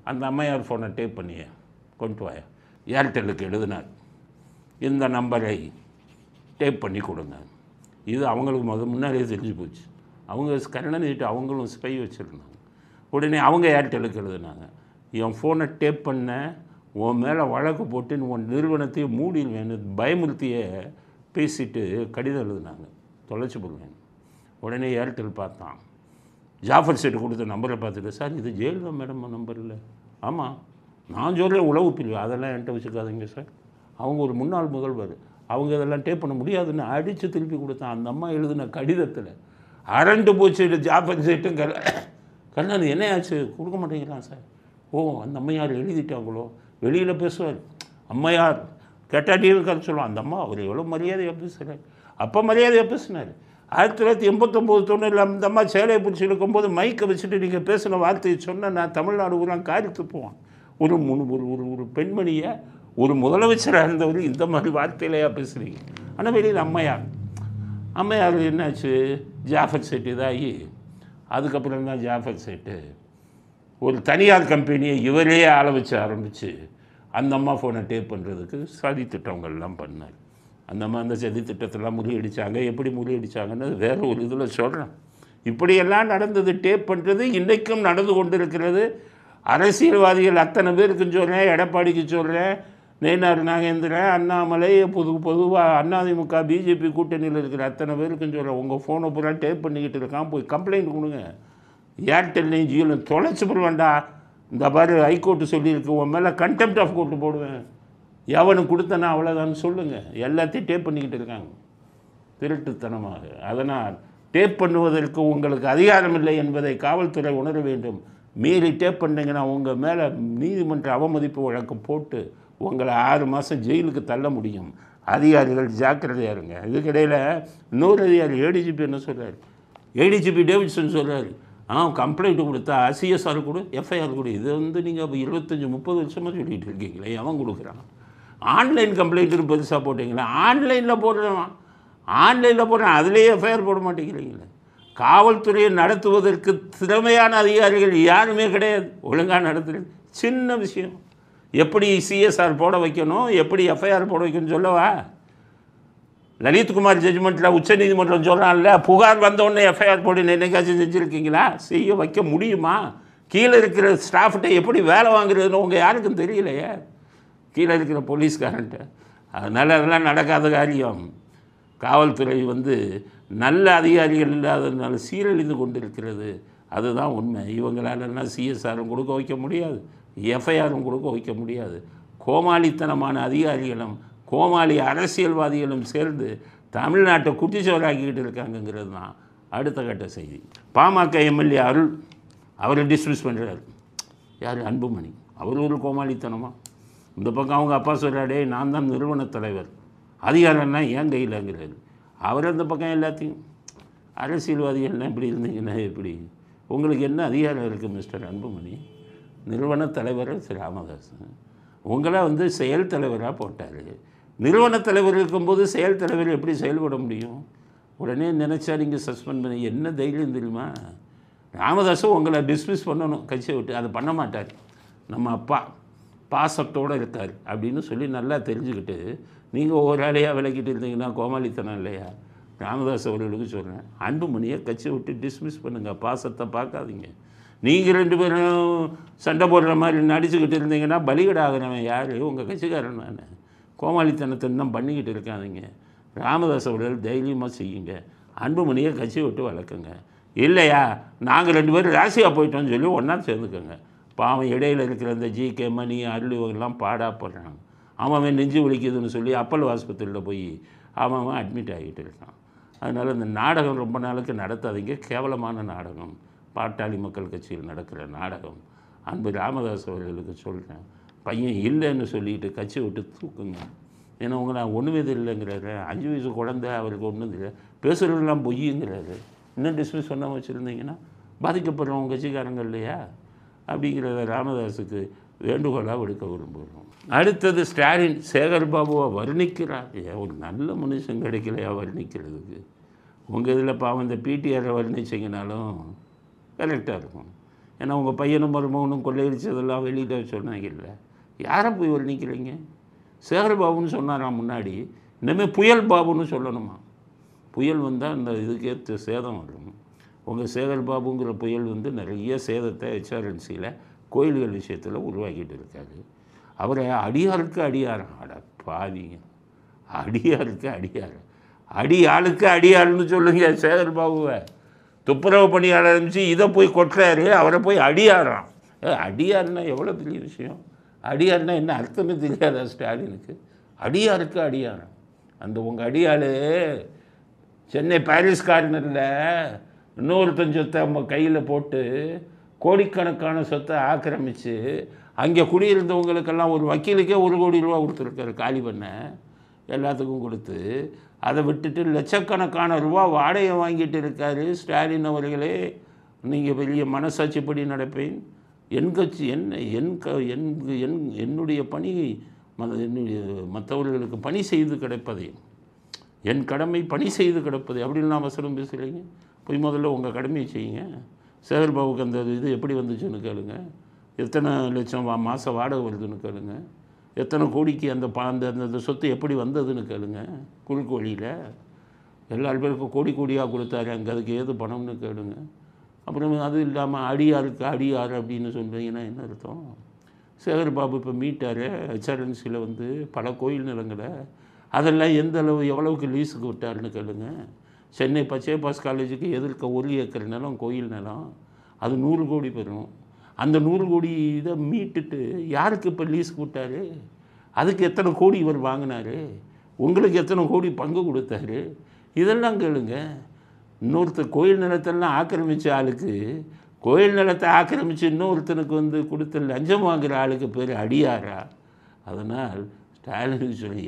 அந்த அம்மையார் ஃபோனை டேப் பண்ணிய கொண்டு வாயா. ஏர்டெல்லுக்கு எழுதினார், இந்த நம்பரை டேப் பண்ணி கொடுங்க. இது அவங்களுக்கு முன்னாடியே தெரிஞ்சு போச்சு. அவங்க கருணாநிதிட்டு அவங்களும் ஸ்பை வச்சுருந்தாங்க. உடனே அவங்க ஏர்டெல்லுக்கு எழுதுனாங்க, என் ஃபோனை டேப் பண்ண உன் மேலே வழக்கு போட்டு உன் நிறுவனத்தையே மூடிடுவேன்னு பயமுறுத்திய பேசிட்டு கடிதம் எழுதுனாங்க, தொலைச்சி போடுவேன். உடனே ஏர்டெல் பார்த்தான், ஜாஃபர் சேட்டு கொடுத்த நம்பரை பார்த்துட்டு, சார் இது ஜெயலலிதா மேடம் நம்பர் இல்லை. ஆமாம், நான் சொல்கிறேன் உளவு பிரிவு, அதெல்லாம் என்கிட்ட வச்சுக்காதீங்க சார். அவங்க ஒரு முன்னாள் முதல்வர், அவங்க இதெல்லாம் டேப் பண்ண முடியாதுன்னு அடித்து திருப்பி கொடுத்தான். அந்த அம்மா எழுதின கடிதத்தில் அரண்டு போச்சு ஜாஃபர் சேட்டும் கருணாநிதி. என்ன ஆச்சு, கொடுக்க மாட்டேங்கிறான் சார். ஓ அந்த அம்மையார் எழுதிட்டாங்களோ, வெளியில் பேசுவார். அம்மையார் கேட்டாட்டியும் கதை சொல்லுவோம். அந்த அம்மா அவர் எவ்வளோ மரியாதையாக பேசுகிறார். அப்போ மரியாதையாக பேசினார். 1989-90 அந்த அம்மா சேலையை பிடிச்சி இருக்கும்போது மைக்கை வச்சுட்டு நீங்கள் பேசின வார்த்தையை சொன்னால் நான் தமிழ்நாடு ஊரா காரித்து போவான். ஒரு ஒரு பெண்மணியை ஒரு முதலமைச்சராக இருந்தவர் இந்த மாதிரி வார்த்தையிலையா பேசுகிறீங்க? ஆனால் வெளியில் அம்மையார் என்னாச்சு, ஜாஃபர் சேட்டு இதாகி அதுக்கப்புறம் தான் ஜாஃபர் சேட்டு ஒரு தனியார் கம்பெனியை இவரே ஆளை வச்சு ஆரம்பித்து அந்த அம்மா ஃபோனை டேப் பண்ணுறதுக்கு சதி திட்டங்கள்லாம் பண்ணார். அந்த அம்மா அந்த சதி திட்டத்தெல்லாம் முறியடித்தாங்க. எப்படி முறியடித்தாங்கன்னு வேறு ஒரு இதில் சொல்கிறேன். இப்படியெல்லாம் நடந்தது. டேப் பண்ணுறது இன்றைக்கும் நடந்து கொண்டு இருக்கிறது. அரசியல்வாதிகள் அத்தனை பேருக்கு சொல்கிறேன், எடப்பாடிக்கு சொல்கிறேன், நயினார் நாகேந்திரன், அண்ணாமலை, பொதுவாக அதிமுக பிஜேபி கூட்டணியில் இருக்கிற அத்தனை பேருக்கும் சொல்கிறேன், உங்கள் ஃபோனை பூரா டேப் பண்ணிக்கிட்டு இருக்கான், போய் கம்ப்ளைண்ட் கொடுங்க. ஏர்டெல்லையும் ஜியோலையும் தொலைச்சி போடுவேன்டா. இந்த மாதிரி ஹைகோர்ட்டு சொல்லியிருக்கு, உன் மேலே கண்டெம்ட் ஆஃப் கோர்ட்டு போடுவேன், எவனுக்கு கொடுத்தனா அவ்வளோதான்னு சொல்லுங்கள். எல்லாத்தையும் டேப் பண்ணிக்கிட்டு இருக்காங்க திருட்டுத்தனமாக. அதனால் டேப் பண்ணுவதற்கு உங்களுக்கு அதிகாரம் இல்லை என்பதை காவல்துறை உணர வேண்டும். மீறி டேப் பண்ணிங்கன்னா உங்கள் மேலே நீதிமன்ற அவமதிப்பு வழக்கு போட்டு உங்களை 6 மாதம் ஜெயிலுக்கு தள்ள முடியும். அதிகாரிகள் ஜாக்கிரதையாக இருங்க. இதுக்கிடையில் இன்னொரு அதிகாரி ஏடிஜிபி என்ன சொல்கிறார், ஏடிஜிபி டேவிட்சன் சொல்கிறார், கம்ப்ளைண்ட் கொடுத்தா சிஎஸ்ஆர் கொடு, எஃப்ஐஆர் கொடு. இது நீங்கள் 25-30 வருஷமாக சொல்லிகிட்டு இருக்கீங்களே, எவன் கொடுக்குறான்? ஆன்லைன் கம்ப்ளைண்ட்டு பெருசாக போட்டிங்களே, ஆன்லைனில் போடுறேன் அதுலேயே எஃப்ஐஆர் போட மாட்டேங்கிறீங்களே. காவல்துறையை நடத்துவதற்கு திறமையான அதிகாரிகள் யாருமே கிடையாது. ஒழுங்காக நடத்துறது சின்ன விஷயம். எப்படி சிஎஸ்ஆர் போட வைக்கணும், எப்படி எஃப்ஐஆர் போட வைக்கணும்னு சொல்லவா? லலித்குமார் ஜட்ஜ்மெண்ட்டில் உச்சநீதிமன்றம் சொல்கிறான்ல, புகார் வந்தோடனே எஃப்ஐஆர் போட்டு என்னைக்காச்சும் செஞ்சுருக்கீங்களா? செய்ய வைக்க முடியுமா? கீழே இருக்கிற ஸ்டாஃப்கிட்ட எப்படி வேலை வாங்குறதுன்னு உங்கள் யாருக்கும் தெரியலையே, கீழே இருக்கிற போலீஸ்காரன்ட்ட. அதனால் அதெல்லாம் நடக்காத காரியம். காவல்துறை நல்ல அதிகாரிகள் இல்லாததுனால சீரழிந்து கொண்டு இருக்கிறது. அதுதான் உண்மை. இவங்களாலலாம் சிஎஸ்ஆரும் கொடுக்க வைக்க முடியாது, எஃப்ஐஆரும் கொடுக்க வைக்க முடியாது. கோமாளித்தனமான அதிகாரிகளும் கோமாளி அரசியல்வாதிகளும் சேர்ந்து தமிழ்நாட்டை குட்டிச்சோராக்கிக்கிட்டு இருக்காங்கங்கிறது தான் அடுத்த கட்ட செய்தி. பாமக எம்எல்ஏ அருள் அவரை டிஸ்மிஸ் பண்ணுறாரு. யார்? அன்புமணி. அவர் ஒரு கோமாளித்தனமாக. இந்த பக்கம் அவங்க அப்பா சொல்கிறாடே, நான் தான் நிறுவன தலைவர், அதிகாரம்னா ஏன் கையிலங்கிறாரு. அவர் அந்த பக்கம் எல்லாத்தையும் அரசியல்வாதிகள்லாம் இப்படி இருந்தீங்கன்னா எப்படி? உங்களுக்கு என்ன அதிகாரம் இருக்குது மிஸ்டர் அன்புமணி? நிறுவன தலைவர் ராமதாசன் உங்களை செயல் தலைவராக போட்டார். நிறுவன தலைவர் இருக்கும்போது செயல் தலைவர் எப்படி செயல்பட முடியும்? உடனே நினச்சா நீங்கள் சஸ்பெண்ட் பண்ணி என்ன தைரியம் தெரியுமா? ராமதாஸும் உங்களை டிஸ்மிஸ் பண்ணணும் கட்சியை விட்டு, அதை பண்ண மாட்டார். நம்ம அப்பா பாசத்தோடு இருக்கார் அப்படின்னு சொல்லி நல்லா தெரிஞ்சுக்கிட்டு நீங்கள் ஒவ்வொரு ஆளையாக விலக்கிட்டு இருந்தீங்கன்னா கோமாளித்தனம் இல்லையா? ராமதாஸ் அவர்களுக்கு சொல்கிறேன், அன்புமணியை கட்சியை விட்டு டிஸ்மிஸ் பண்ணுங்கள், பாசத்தை பார்க்காதீங்க. நீங்கள் 2 பேரும் சண்டை போடுற மாதிரி நடிச்சுக்கிட்டு இருந்தீங்கன்னா பலிகடை ஆகிறவன் யார்? உங்கள் கட்சிக்காரன் நான். கோமாளித்தனத்தை இன்னும் பண்ணிக்கிட்டு இருக்காதீங்க. ராமதாஸ் அவர்கள் தைரியமாக செய்யுங்க, அன்புமணியை கட்சியை விட்டு வளர்க்குங்க. இல்லையா நாங்கள் 2 பேரும் ராசியாக போயிட்டோம்னு சொல்லி ஒன்றா சேர்ந்துக்கோங்க. பாவம் இடையில் இருக்கிற இந்த ஜிகே மணி அருள் இவங்கெல்லாம் பாடாப்படுறாங்க. அவன் நெஞ்சு வலிக்குதுன்னு சொல்லி அப்பல் ஆஸ்பத்திரியில் போய் அவன் அட்மிட் ஆகிட்டு இருக்கான். அதனால் இந்த நாடகம் ரொம்ப நாளுக்கு நடத்தாதீங்க. கேவலமான நாடகம், பாட்டாளி மக்கள் கட்சியில் நடக்கிற நாடகம். அன்பு ராமதாஸ் அவர்களுக்கு சொல்கிறேன், பையன் இல்லைன்னு சொல்லிட்டு கட்சி விட்டு தூக்குங்க. ஏன்னா நான் ஒன்றுமே தெரியலங்கிறாரு. 5 வயசு குழந்தை, அவருக்கு ஒன்றும் தெரியல, பேசுகிறதுலாம் பொய்யுங்கிறாரு. இன்னும் டிஸ்மிஸ் பண்ணாமல் வச்சுருந்தீங்கன்னா பாதிக்கப்படுறவங்க கட்சிக்காரங்க இல்லையா? அப்படிங்கிறத ராமதாஸுக்கு வேண்டுகோளாக விடுக்க விரும்புகிறோம். அடுத்தது ஸ்டாலின் சேகர்பாபுவை வர்ணிக்கிறார். ஒரு நல்ல மனுஷன் கிடைக்கலையா வர்ணிக்கிறதுக்கு? உங்கள் இதில் பாவம் இந்த பிடிஆரை வர்ணிச்சிங்கனாலும் கரெக்டாக இருக்கும். ஏன்னா உங்கள் பையனும் மருமகனும் கொள்ளையடிச்சதெல்லாம் வெளியிட்ட சொன்னாங்கல்ல, யாரை போய் வர்ணிக்கிறீங்க? சேகர்பாபுன்னு சொன்னாராம் முன்னாடி, இனிமேல் புயல் பாபுன்னு சொல்லணுமா? புயல் வந்தால் அந்த இதுக்கேற்ற சேதம் வரும். உங்கள் சேகர்பாபுங்கிற புயல் நிறைய சேதத்தை ஹெச்ஆர்என்சியில் கோயில்கள் விஷயத்தில் உருவாக்கிட்டு இருக்காரு. அவரை அடியாருக்கு அடியாரம். அட பாவிங்க, அடியாருக்கு அடியாரம், அடியாளுக்கு அடியாள்னு சொல்லுங்க சேகர்பாபுவை. துப்புரவு பணியாளர் இருந்துச்சு, இதை போய் கொட்டுறாரு, அவரை போய் அடியாராம். அடியார்னா எவ்வளோ பெரிய விஷயம்? அடியார்னா என்ன அர்த்தமே தெரியாதா ஸ்டாலினுக்கு? அடியாருக்கு அடியாரம். அந்த உங்கள் அடியாள் சென்னை பாரிஸ் கார்னரில் இன்னொருத்தன் சொத்தை கையில் போட்டு கோடிக்கணக்கான சொத்தை ஆக்கிரமித்து அங்கே குடியிருந்தவங்களுக்கெல்லாம் ஒரு வக்கீலுக்கே 1 கோடி ரூபா கொடுத்துருக்காரு காலி பண்ண எல்லாத்துக்கும் கொடுத்து. அதை விட்டுட்டு லட்சக்கணக்கான ரூபா வாடகை வாங்கிட்டு இருக்காரு ஸ்டாலின் அவர்களே. நீங்கள் பெரிய மனசாட்சிப்படி நடப்பேன். என் கட்சி என்னுடைய பணி மற்றவர்களுக்கு பணி செய்து கிடப்பதை, என் கடமை பணி செய்து கிடப்பதை அப்படின்னு நான் அவசரம் பேசுகிறீங்க. போய் முதல்ல உங்கள் கடமையை செய்யுங்க. சேகர் பாபுக்கு அந்த இது எப்படி வந்துச்சுன்னு கேளுங்க. எத்தனை லட்சம் மாதம் வாடகை வருதுன்னு கேளுங்க. எத்தனை கோடிக்கு அந்த அந்த சொத்து எப்படி வந்ததுன்னு கேளுங்க. குறுக்கு வழியில் எல்லா பேருக்கும் கோடியாக கொடுத்தாரு, அங்கே அதுக்கு ஏது பணம்னு கேளுங்க. அப்புறம் அது இல்லாமல் அடியாருக்கு அடியார் அப்படின்னு சொல்கிறீங்கன்னா என்ன அர்த்தம்? சேகர் பாபு இப்போ மீட்டார் ஹெச்ஆர்என்சியில் வந்து பல கோயில் நிலங்களை, அதெல்லாம் எவ்வளவுக்கு லீஸுக்கு விட்டாருன்னு கேளுங்க. சென்னை பச்சையப்பாஸ் காலேஜுக்கு எதிர்க்க 1 ஏக்கர் நிலம் கோயில் நிலம், அது 100 கோடி பெறும். அந்த 100 கோடி இதை மீட்டுட்டு யாருக்கு இப்போ லீஸுக்கு விட்டார்? அதுக்கு எத்தனை கோடி இவர் வாங்கினார்? உங்களுக்கு எத்தனை கோடி பங்கு கொடுத்தாரு? இதெல்லாம் கேளுங்க. இன்னொருத்தர் கோயில் நிலத்தெல்லாம் ஆக்கிரமித்த ஆளுக்கு, கோயில் நிலத்தை ஆக்கிரமித்து இன்னொருத்தனுக்கு வந்து கொடுத்த லஞ்சம் வாங்குகிற ஆளுக்கு பேர் அடியாரா? அதனால் ஸ்டாலினுக்கு சொல்லி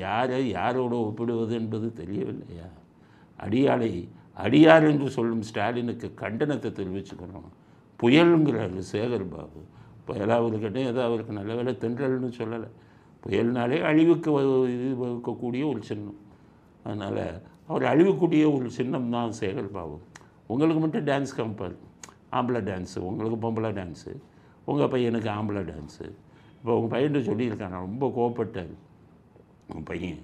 யாரோட ஒப்பிடுவது என்பது தெரியவில்லையா? அடியார் என்று சொல்லும் ஸ்டாலினுக்கு கண்டனத்தை தெரிவிச்சுக்கணும். புயலுங்கிறாரு சேகர் பாபு. புயலாக இருக்கட்டும், ஏதோ அவருக்கு நல்ல வேலை தென்றல்னு சொல்லலை. புயல்னாலே அழிவுக்கு இருக்கக்கூடிய ஒரு சின்னம். அதனால் அவர் அழிவுக்கூடிய ஒரு சின்னம் தான் சேகர் பாபு. உங்களுக்கு மட்டும் டான்ஸ் காமிப்பார், ஆம்பளை டான்ஸு, உங்களுக்கு பொம்பளை டான்ஸு, உங்கள் பையனுக்கு ஆம்பளை டான்ஸு. இப்போ உங்கள் பையன்ட்டு சொல்லியிருக்காங்க, ரொம்ப கோவப்பட்டார் உங்கள் பையன்.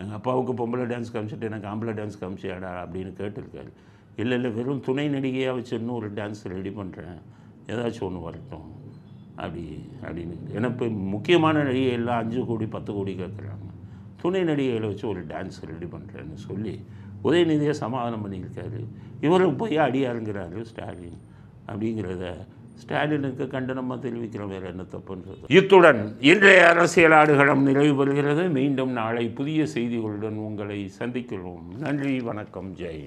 எங்கள் அப்பாவுக்கு பொம்பளை டான்ஸ் காமிச்சிட்டு எனக்கு ஆம்பளை டான்ஸ் காமிச்சியாடா அப்படின்னு கேட்டிருக்காரு. இல்லை வெறும் துணை நடிகையாக வச்சு இன்னும் ஒரு டான்ஸ் ரெடி பண்ணுறேன், ஏதாச்சும் ஒன்று வரட்டும் அப்படின்னு. ஏன்னா இப்போ முக்கியமான நடிகை எல்லாம் 5 கோடி 10 கோடி கேட்குறாங்க. துணை நடிகைகளை வச்சு ஒரு டான்ஸ் ரெடி பண்ணுறேன்னு சொல்லி உதயநிதியை சமாதானம் பண்ணியிருக்காரு. இவருக்கு போய் அடியாருங்கிறாரு ஸ்டாலின். அப்படிங்கிறத ஸ்டாலினுக்கு கண்டனமாக தெரிவிக்கிறோம், வேறு என்ன தப்புன்றது. இத்துடன் இன்றைய அரசியல் ஆடுகளம் நிறைவு பெறுகிறது. மீண்டும் நாளை புதிய செய்திகளுடன் உங்களை சந்திக்கிறோம். நன்றி, வணக்கம், ஜெய்.